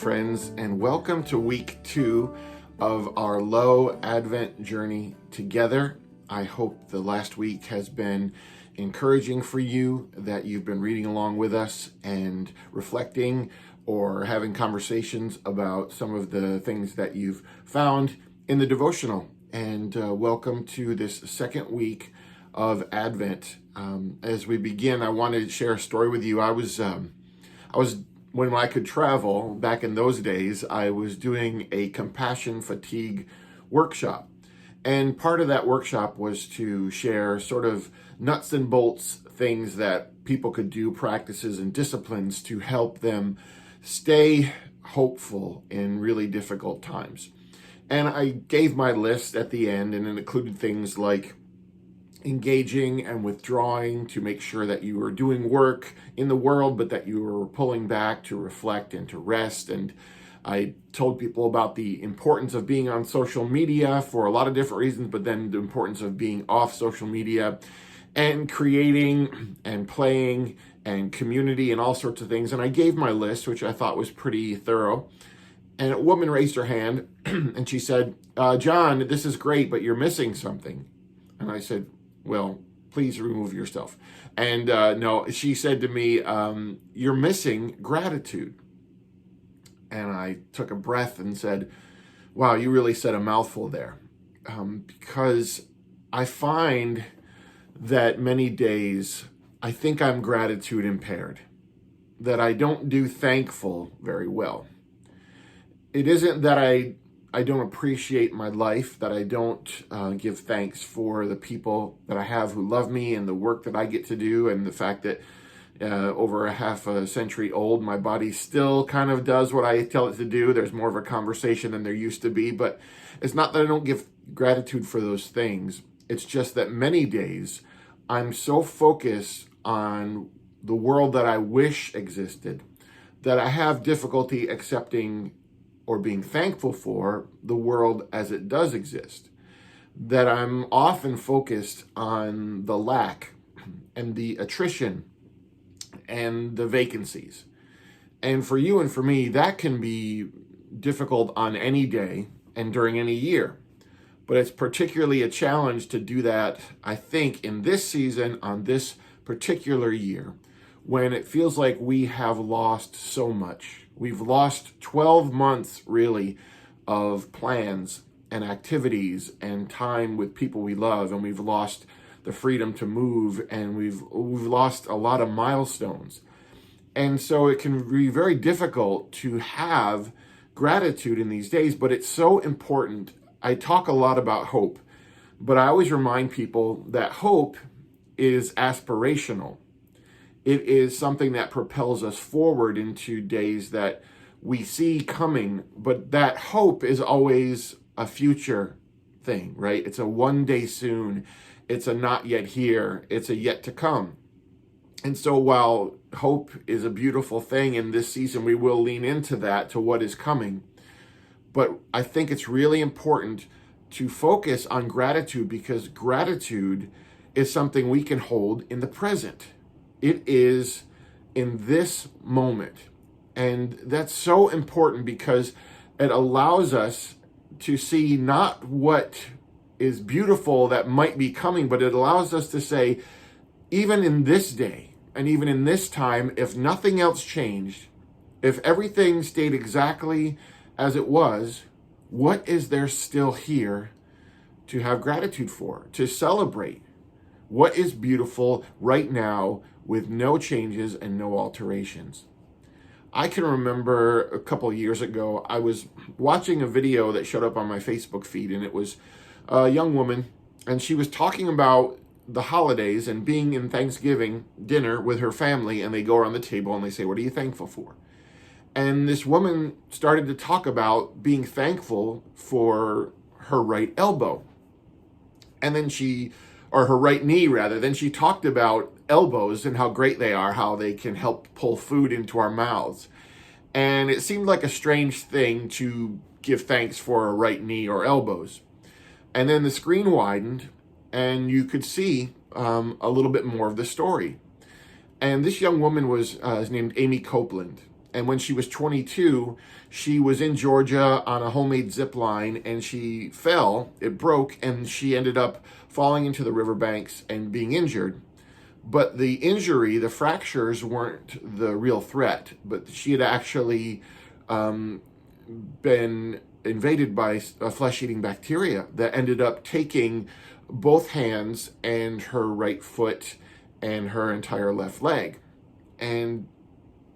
friends, and welcome to week 2 of our Low Advent journey together. I hope the last week has been encouraging for you, that you've been reading along with us and reflecting or having conversations about some of the things that you've found in the devotional. And welcome to this second week of Advent. As we begin, I wanted to share a story with you. I was when I could travel back in those days, I was doing a compassion fatigue workshop. And part of that workshop was to share sort of nuts and bolts things that people could do, practices and disciplines to help them stay hopeful in really difficult times. And I gave my list at the end, and it included things like engaging and withdrawing to make sure that you were doing work in the world, but that you were pulling back to reflect and to rest. And I told people about the importance of being on social media for a lot of different reasons, but then the importance of being off social media and creating and playing and community and all sorts of things. And I gave my list, which I thought was pretty thorough. And a woman raised her hand and she said, John, this is great, but you're missing something. And I said, well, please remove yourself. And no, she said to me, you're missing gratitude. And I took a breath and said, wow, you really said a mouthful there. Because I find that many days I think I'm gratitude impaired, that I don't do thankful very well. It isn't that I don't appreciate my life, that I don't give thanks for the people that I have who love me and the work that I get to do, and the fact that over a half a century old, my body still kind of does what I tell it to do. There's more of a conversation than there used to be, but it's not that I don't give gratitude for those things. It's just that many days I'm so focused on the world that I wish existed that I have difficulty accepting or being thankful for the world as it does exist, that I'm often focused on the lack and the attrition and the vacancies. And for you and for me, that can be difficult on any day and during any year. But it's particularly a challenge to do that, I think, in this season, on this particular year, when it feels like we have lost so much. We've lost 12 months, really, of plans and activities and time with people we love, and we've lost the freedom to move, and we've lost a lot of milestones. And so it can be very difficult to have gratitude in these days, but it's so important. I talk a lot about hope, but I always remind people that hope is aspirational. It is something that propels us forward into days that we see coming, but that hope is always a future thing, right? It's a one day soon. It's a not yet here. It's a yet to come. And so while hope is a beautiful thing in this season, we will lean into that, to what is coming. But I think it's really important to focus on gratitude, because gratitude is something we can hold in the present. It is in this moment. And that's so important because it allows us to see not what is beautiful that might be coming, but it allows us to say, even in this day and even in this time, if nothing else changed, if everything stayed exactly as it was, what is there still here to have gratitude for, to celebrate? What is beautiful right now with no changes and no alterations? I can remember a couple years ago, I was watching a video that showed up on my Facebook feed, and it was a young woman, and she was talking about the holidays and being in Thanksgiving dinner with her family, and they go around the table and they say, what are you thankful for? And this woman started to talk about being thankful for her right elbow. And then or her right knee rather. Then she talked about elbows and how great they are, how they can help pull food into our mouths. And it seemed like a strange thing to give thanks for a right knee or elbows. And then the screen widened and you could see a little bit more of the story. And this young woman was named Amy Copeland. And when she was 22, she was in Georgia on a homemade zip line, and she fell, it broke, and she ended up falling into the riverbanks and being injured. But the injury, the fractures, weren't the real threat, but she had actually been invaded by a flesh-eating bacteria that ended up taking both hands and her right foot and her entire left leg. And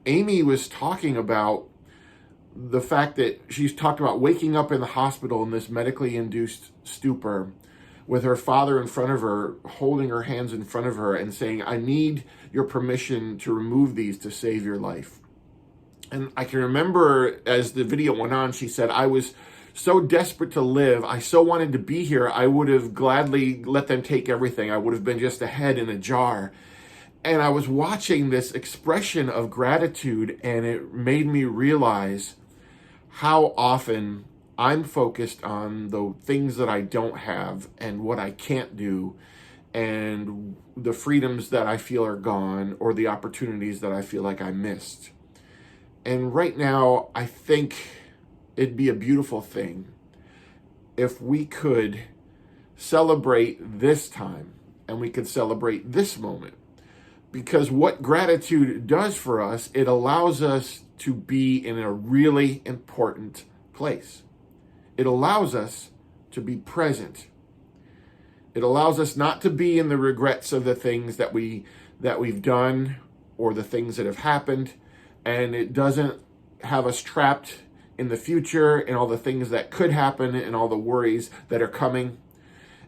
Amy was talking about the fact that she's talked about waking up in the hospital in this medically induced stupor with her father in front of her, holding her hands in front of her and saying, I need your permission to remove these to save your life. And I can remember as the video went on, she said, I was so desperate to live. I so wanted to be here. I would have gladly let them take everything. I would have been just a head in a jar. And I was watching this expression of gratitude, and it made me realize how often I'm focused on the things that I don't have and what I can't do and the freedoms that I feel are gone or the opportunities that I feel like I missed. And right now, I think it'd be a beautiful thing if we could celebrate this time and we could celebrate this moment. Because what gratitude does for us, it allows us to be in a really important place. It allows us to be present. It allows us not to be in the regrets of the things that we've done or the things that have happened, and it doesn't have us trapped in the future and all the things that could happen and all the worries that are coming.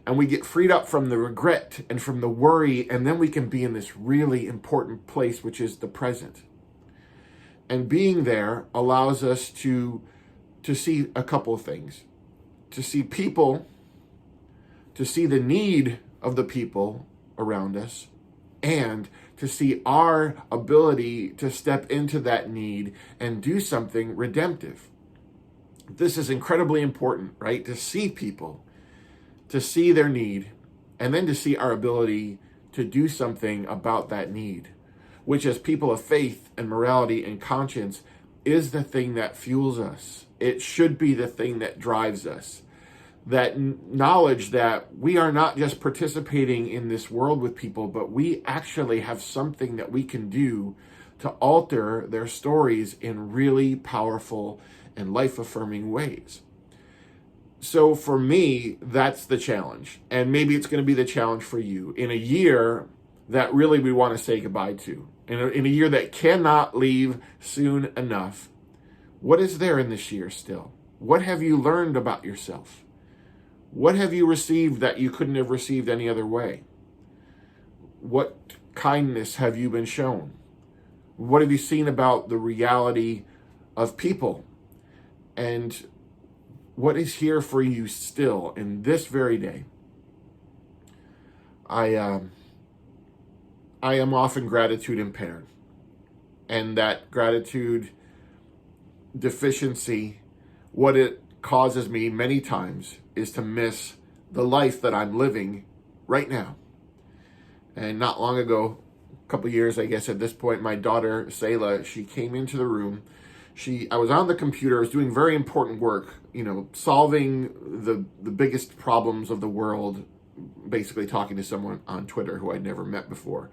And we get freed up from the regret and from the worry, and then we can be in this really important place, which is the present. And being there allows us to see a couple of things. To see people, to see the need of the people around us, and to see our ability to step into that need and do something redemptive. This is incredibly important, right? To see people, to see their need, and then to see our ability to do something about that need, which as people of faith and morality and conscience is the thing that fuels us. It should be the thing that drives us. That knowledge that we are not just participating in this world with people, but we actually have something that we can do to alter their stories in really powerful and life-affirming ways. So for me, that's the challenge. And maybe it's going to be the challenge for you in a year that really we want to say goodbye to. In a year that cannot leave soon enough. What is there in this year still? What have you learned about yourself? What have you received that you couldn't have received any other way? What kindness have you been shown? What have you seen about the reality of people? And what is here for you still in this very day? I am often gratitude impaired. And that gratitude deficiency, what it causes me many times is to miss the life that I'm living right now. And not long ago, a couple years, I guess at this point, my daughter, Selah, she came into the room. I was on the computer, I was doing very important work, solving the biggest problems of the world, basically talking to someone on Twitter who I'd never met before.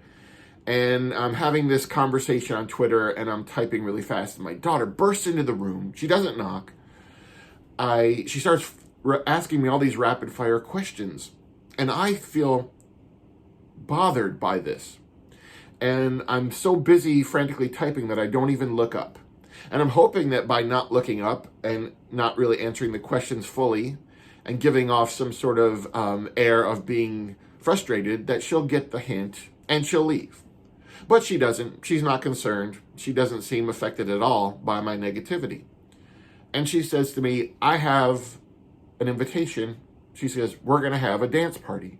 And I'm having this conversation on Twitter, and I'm typing really fast, and my daughter bursts into the room. She doesn't knock. She starts asking me all these rapid fire questions, and I feel bothered by this. And I'm so busy frantically typing that I don't even look up. And I'm hoping that by not looking up and not really answering the questions fully and giving off some sort of air of being frustrated, that she'll get the hint and she'll leave. But she doesn't. She's not concerned. She doesn't seem affected at all by my negativity. And she says to me, I have an invitation. She says, we're going to have a dance party.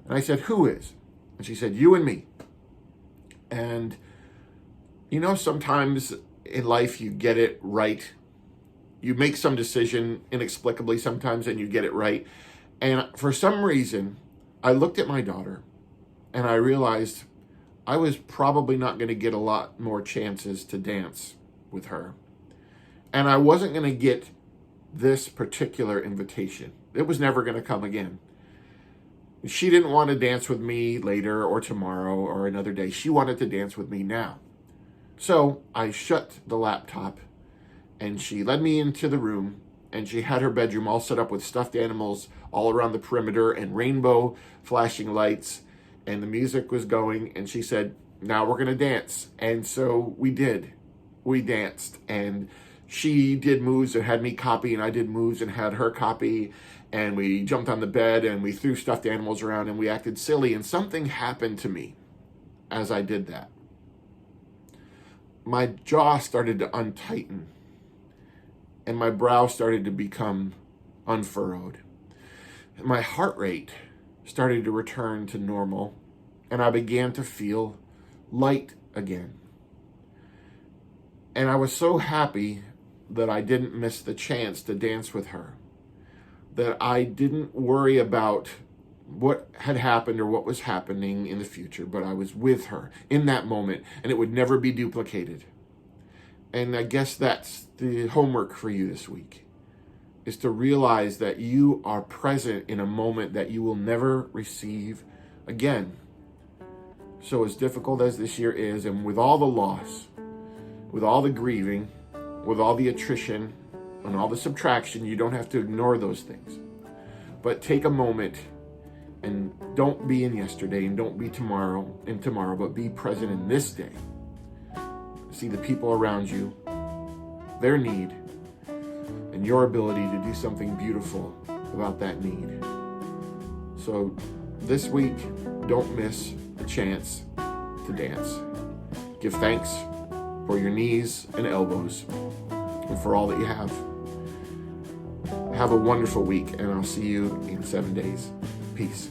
And I said, who is? And she said, you and me. And, sometimes in life you get it right. You make some decision inexplicably sometimes and you get it right. And for some reason, I looked at my daughter and I realized I was probably not going to get a lot more chances to dance with her. And I wasn't going to get this particular invitation. It was never going to come again. She didn't want to dance with me later or tomorrow or another day. She wanted to dance with me now. So I shut the laptop and she led me into the room, and she had her bedroom all set up with stuffed animals all around the perimeter and rainbow flashing lights, and the music was going, and she said, now we're going to dance. And so we did. We danced, and she did moves and had me copy, and I did moves and had her copy, and we jumped on the bed and we threw stuffed animals around and we acted silly, and something happened to me as I did that. My jaw started to untighten and my brow started to become unfurrowed. My heart rate started to return to normal, and I began to feel light again. And I was so happy that I didn't miss the chance to dance with her, that I didn't worry about what had happened or what was happening in the future, but I was with her in that moment, and it would never be duplicated. And I guess that's the homework for you this week, is to realize that you are present in a moment that you will never receive again. So as difficult as this year is, and with all the loss, with all the grieving, with all the attrition, and all the subtraction, you don't have to ignore those things. But take a moment and don't be in yesterday and don't be tomorrow, but be present in this day. See the people around you, their need, and your ability to do something beautiful about that need. So this week, don't miss a chance to dance. Give thanks for your knees and elbows and for all that you have. Have a wonderful week, and I'll see you in 7 days. Peace.